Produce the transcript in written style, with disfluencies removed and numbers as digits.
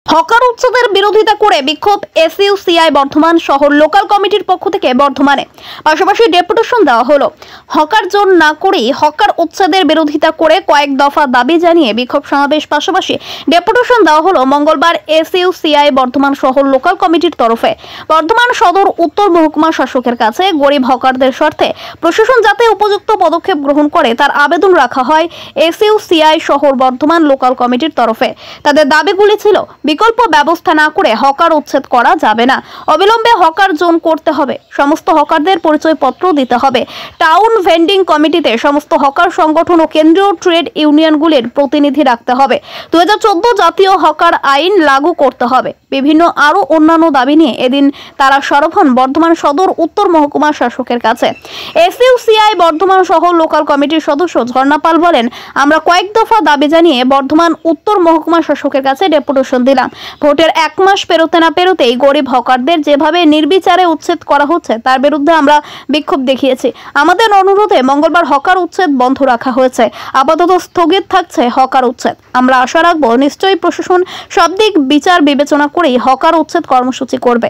Hawker উচ্ছেদের বিরোধিতা করে বিক্ষোভ এসইউসিআই বর্ধমান শহর লোকাল কমিটির পক্ষ থেকে বর্ধমানে পাশাপাশি ডেপুটেশন দেওয়া হলো। হকার জোন না করেই হকার উচ্ছেদের বিরোধিতা করে কয়েক দফা দাবি জানিয়ে বিক্ষোভ সমাবেশ পাশাপাশি ডেপুটেশন দেওয়া হলো মঙ্গলবার এসইউসিআই বর্ধমান শহর লোকাল কমিটির তরফে বর্ধমান সদর উত্তর মহকুমা শাসকের কাছে গরিব হকারদের স্বার্থে প্রশাসন যাতে উপযুক্ত পদক্ষেপ গ্রহণ করে তার আবেদন রাখা হয় এসইউসিআই শহর বর্ধমান লোকাল কমিটির তরফে। তাদের দাবিগুলি ছিল বিকল্প ব্যবস্থা না করে হকার উচ্ছেদ করা যাবে না, অবিলম্বে হকার জোন করতে হবে, সমস্ত হকারদের পরিচয়পত্র দিতে হবে, টাউন ভেন্ডিং কমিটিতে সমস্ত হকার সংগঠন ও কেন্দ্রীয় ট্রেড ইউনিয়নগুলির প্রতিনিধি রাখতে হবে, 2014 জাতীয় হকার আইন লাগু করতে হবে, বিভিন্ন আরো অন্যান্য দাবি নিয়ে এদিন তারা সরব হন বর্ধমান সদর উত্তর মহকুমা শাসকের কাছে। এসইউসিআই বর্ধমান শহর লোকাল কমিটির সদস্য ঝর্ণা পাল বলেন, আমরা কয়েক দফা দাবি জানিয়ে বর্ধমান উত্তর মহকুমা শাসকের কাছে ডেপুটেশন দিলাম। ভোটের 1 মাস পেরোতে না পেরোতেই গরিব হকারদের যেভাবে নির্বিচারে উচ্ছেদ করা হচ্ছে তার বিরুদ্ধে আমরা বিক্ষোভ দেখিয়েছি। আমাদের অনুরোধে মঙ্গলবার হকার উচ্ছেদ বন্ধ রাখা হয়েছে, আপাতত স্থগিত থাকছে হকার উচ্ছেদ। আমরা আশা রাখবো নিশ্চয়ই প্রশাসন সব দিক বিচার বিবেচনা করেই হকার উচ্ছেদ কর্মসূচি করবে।